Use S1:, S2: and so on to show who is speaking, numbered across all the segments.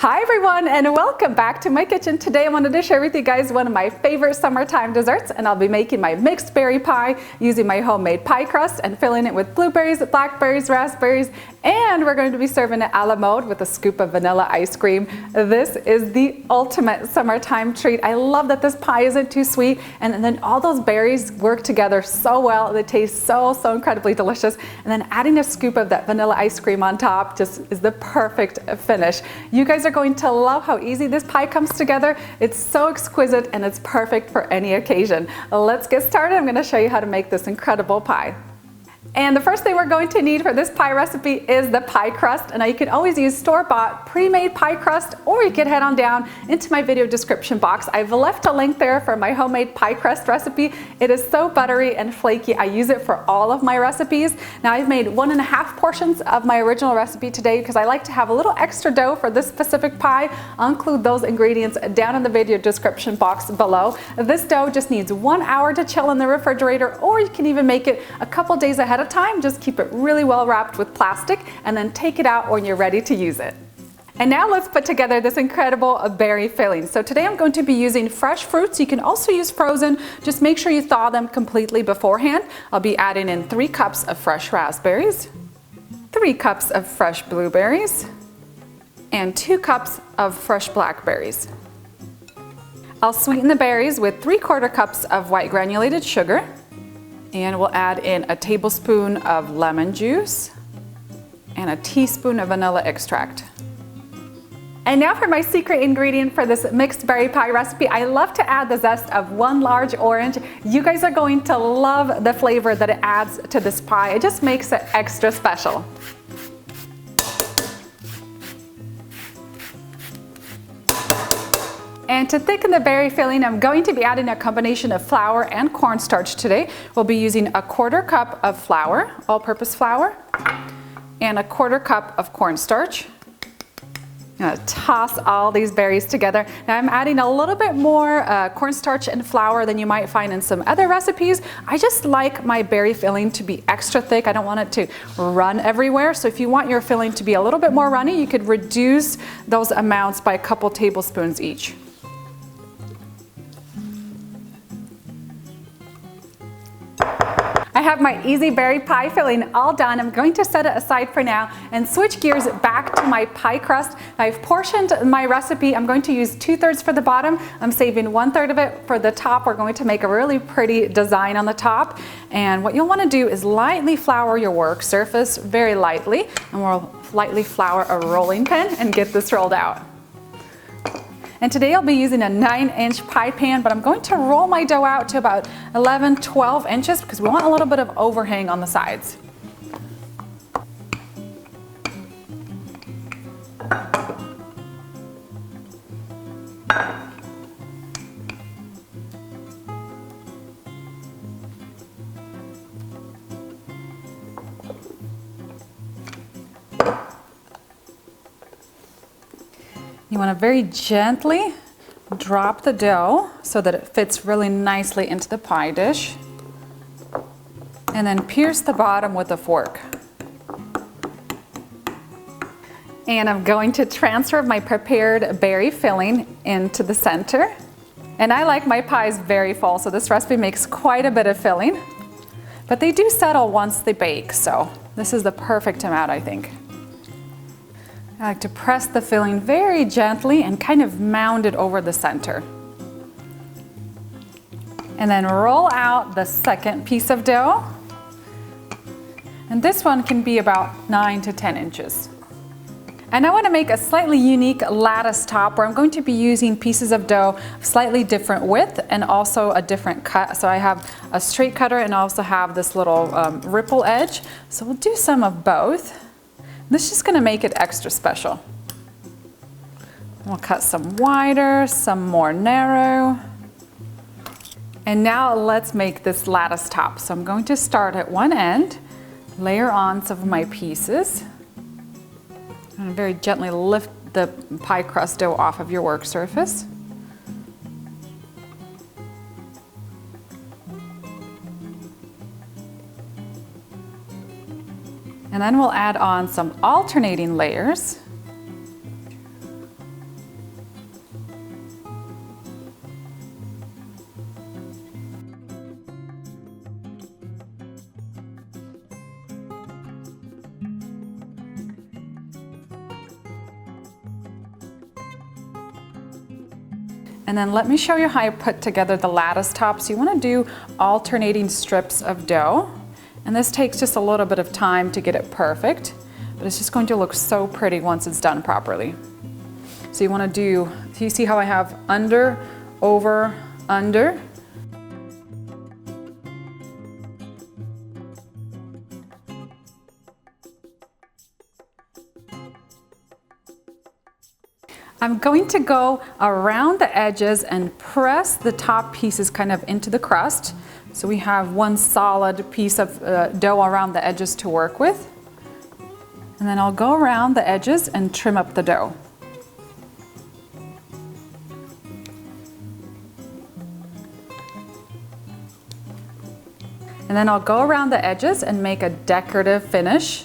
S1: Hi everyone, and welcome back to my kitchen. Today I wanted to share with you guys one of my favorite summertime desserts, and I'll be making my mixed berry pie using my homemade pie crust and filling it with blueberries, blackberries, raspberries, and we're going to be serving it a la mode with a scoop of vanilla ice cream. This is the ultimate summertime treat. I love that this pie isn't too sweet, and then all those berries work together so well. They taste so incredibly delicious, and then adding a scoop of that vanilla ice cream on top just is the perfect finish. You guys are going to love how easy this pie comes together. It's so exquisite and it's perfect for any occasion. Let's get started. I'm going to show you how to make this incredible pie. And the first thing we're going to need for this pie recipe is the pie crust. And now you can always use store-bought pre-made pie crust, or you can head on down into my video description box. I've left a link there for my homemade pie crust recipe. It is so buttery and flaky. I use it for all of my recipes. Now I've made 1.5 portions of my original recipe today because I like to have a little extra dough for this specific pie. I'll include those ingredients down in the video description box below. This dough just needs 1 hour to chill in the refrigerator, or you can even make it a couple days ahead of time. Just keep it really well wrapped with plastic and then take it out when you're ready to use it. And now let's put together this incredible berry filling. So today I'm going to be using fresh fruits. You can also use frozen. Just make sure you thaw them completely beforehand. I'll be adding in 3 cups of fresh raspberries, 3 cups of fresh blueberries, and 2 cups of fresh blackberries. I'll sweeten the berries with 3/4 cups of white granulated sugar. And we'll add in a tablespoon of lemon juice and a teaspoon of vanilla extract. And now for my secret ingredient for this mixed berry pie recipe, I love to add the zest of 1 large orange. You guys are going to love the flavor that it adds to this pie. It just makes it extra special. And to thicken the berry filling, I'm going to be adding a combination of flour and cornstarch today. We'll be using 1/4 cup of flour, all-purpose flour, and 1/4 cup of cornstarch. I'm going to toss all these berries together. Now I'm adding a little bit more cornstarch and flour than you might find in some other recipes. I just like my berry filling to be extra thick. I don't want it to run everywhere. So if you want your filling to be a little bit more runny, you could reduce those amounts by a couple tablespoons each. I have my easy berry pie filling all done. I'm going to set it aside for now and switch gears back to my pie crust. I've portioned my recipe. I'm going to use 2/3 for the bottom. I'm saving 1/3 of it for the top. We're going to make a really pretty design on the top. And what you'll want to do is lightly flour your work surface, very lightly. And we'll lightly flour a rolling pin and get this rolled out. And today I'll be using a 9-inch pie pan, but I'm going to roll my dough out to about 11-12 inches because we want a little bit of overhang on the sides. You want to very gently drop the dough so that it fits really nicely into the pie dish. And then pierce the bottom with a fork. And I'm going to transfer my prepared berry filling into the center. And I like my pies very full, so this recipe makes quite a bit of filling. But they do settle once they bake, so this is the perfect amount, I think. I like to press the filling very gently and kind of mound it over the center. And then roll out the second piece of dough. And this one can be about 9 to 10 inches. And I want to make a slightly unique lattice top where I'm going to be using pieces of dough of slightly different width and also a different cut. So I have a straight cutter and I also have this little ripple edge. So we'll do some of both. This is just going to make it extra special. We'll cut some wider, some more narrow. And now let's make this lattice top. So I'm going to start at one end, layer on some of my pieces, and very gently lift the pie crust dough off of your work surface. And then we'll add on some alternating layers. And then let me show you how I put together the lattice top. So you want to do alternating strips of dough. And this takes just a little bit of time to get it perfect, but it's just going to look so pretty once it's done properly. So you want to do, you see how I have under, over, under? I'm going to go around the edges and press the top pieces kind of into the crust. So we have one solid piece of dough around the edges to work with. And then I'll go around the edges and trim up the dough. And then I'll go around the edges and make a decorative finish.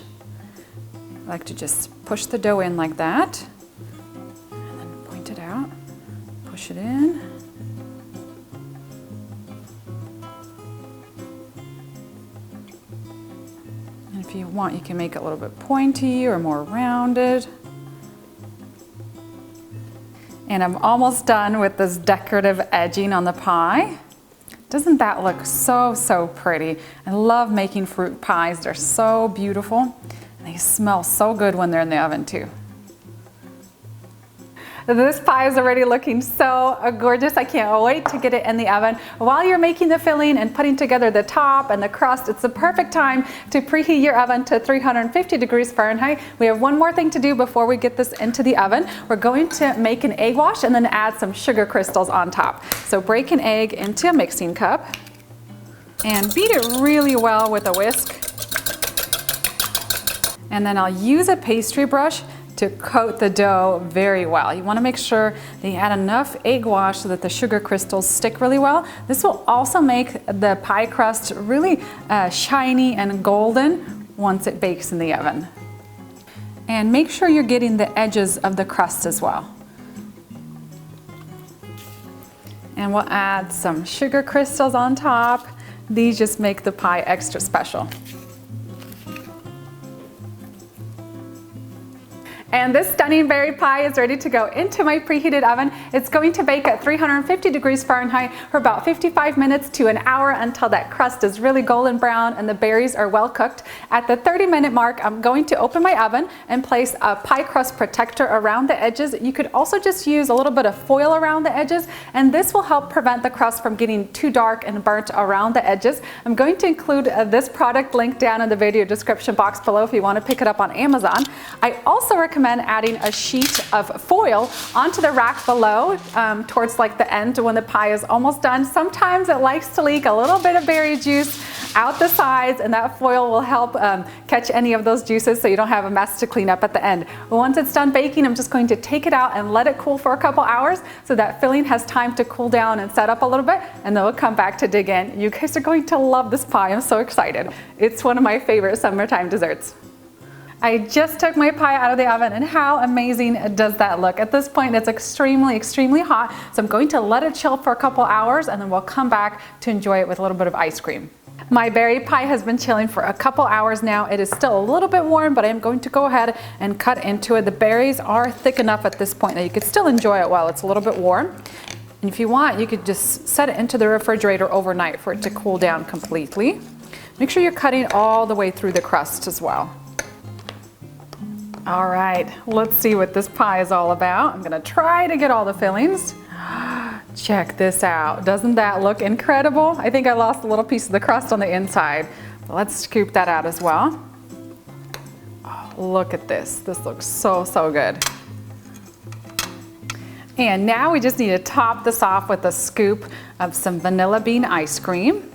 S1: I like to just push the dough in like that. Push it in. And if you want, you can make it a little bit pointy or more rounded. And I'm almost done with this decorative edging on the pie. Doesn't that look so, so pretty? I love making fruit pies. They're so beautiful. And they smell so good when they're in the oven too. This pie is already looking so gorgeous. I can't wait to get it in the oven. While you're making the filling and putting together the top and the crust, it's the perfect time to preheat your oven to 350 degrees Fahrenheit. We have one more thing to do before we get this into the oven. We're going to make an egg wash and then add some sugar crystals on top. So break an egg into a mixing cup and beat it really well with a whisk. And then I'll use a pastry brush to coat the dough very well. You want to make sure that you add enough egg wash so that the sugar crystals stick really well. This will also make the pie crust really shiny and golden once it bakes in the oven. And make sure you're getting the edges of the crust as well. And we'll add some sugar crystals on top. These just make the pie extra special. And this stunning berry pie is ready to go into my preheated oven. It's going to bake at 350 degrees Fahrenheit for about 55 minutes to an hour until that crust is really golden brown and the berries are well cooked. At the 30-minute mark, I'm going to open my oven and place a pie crust protector around the edges. You could also just use a little bit of foil around the edges, and this will help prevent the crust from getting too dark and burnt around the edges. I'm going to include this product link down in the video description box below if you want to pick it up on Amazon. I also recommend adding a sheet of foil onto the rack below towards like the end when the pie is almost done. Sometimes it likes to leak a little bit of berry juice out the sides, and that foil will help catch any of those juices so you don't have a mess to clean up at the end. Once it's done baking, I'm just going to take it out and let it cool for a couple hours so that filling has time to cool down and set up a little bit, and then we'll come back to dig in. You guys are going to love this pie. I'm so excited. It's one of my favorite summertime desserts. I just took my pie out of the oven, and how amazing does that look? At this point, it's extremely, extremely hot, so I'm going to let it chill for a couple hours, and then we'll come back to enjoy it with a little bit of ice cream. My berry pie has been chilling for a couple hours now. It is still a little bit warm, but I'm going to go ahead and cut into it. The berries are thick enough at this point that you could still enjoy it while it's a little bit warm. And if you want, you could just set it into the refrigerator overnight for it to cool down completely. Make sure you're cutting all the way through the crust as well. All right, let's see what this pie is all about. I'm gonna try to get all the fillings. Check this out. Doesn't that look incredible? I think I lost a little piece of the crust on the inside. But let's scoop that out as well. Oh, look at this. This looks so, so good. And now we just need to top this off with a scoop of some vanilla bean ice cream.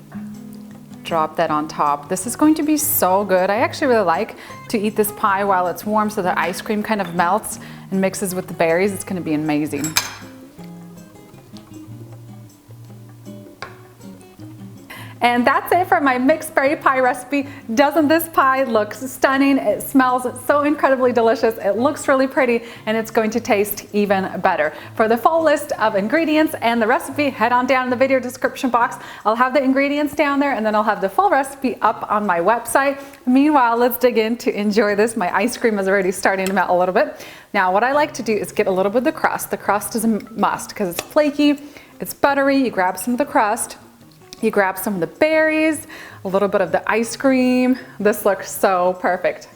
S1: Drop that on top. This is going to be so good. I actually really like to eat this pie while it's warm so the ice cream kind of melts and mixes with the berries. It's going to be amazing. And that's it for my mixed berry pie recipe. Doesn't this pie look stunning? It smells so incredibly delicious. It looks really pretty, and it's going to taste even better. For the full list of ingredients and the recipe, head on down in the video description box. I'll have the ingredients down there, and then I'll have the full recipe up on my website. Meanwhile, let's dig in to enjoy this. My ice cream is already starting to melt a little bit. Now, what I like to do is get a little bit of the crust. The crust is a must because it's flaky, it's buttery. You grab some of the crust. You grab some of the berries, a little bit of the ice cream. This looks so perfect.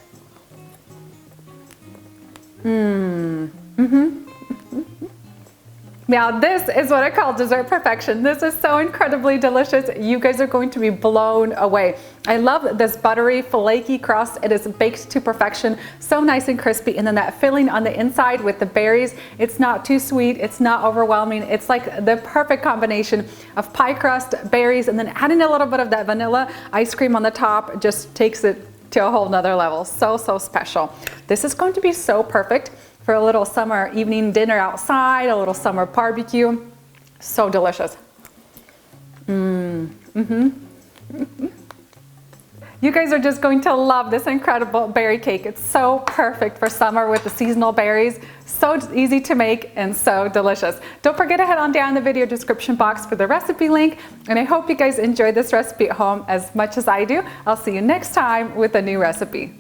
S1: Now this is what I call dessert perfection. This is so incredibly delicious. You guys are going to be blown away. I love this buttery, flaky crust. It is baked to perfection, so nice and crispy. And then that filling on the inside with the berries, it's not too sweet, it's not overwhelming. It's like the perfect combination of pie crust, berries, and then adding a little bit of that vanilla ice cream on the top just takes it to a whole nother level. So special. This is going to be so perfect for a little summer evening dinner outside, a little summer barbecue. So delicious. You guys are just going to love this incredible berry cake. It's so perfect for summer with the seasonal berries. So easy to make and so delicious. Don't forget to head on down in the video description box for the recipe link. And I hope you guys enjoyed this recipe at home as much as I do. I'll see you next time with a new recipe.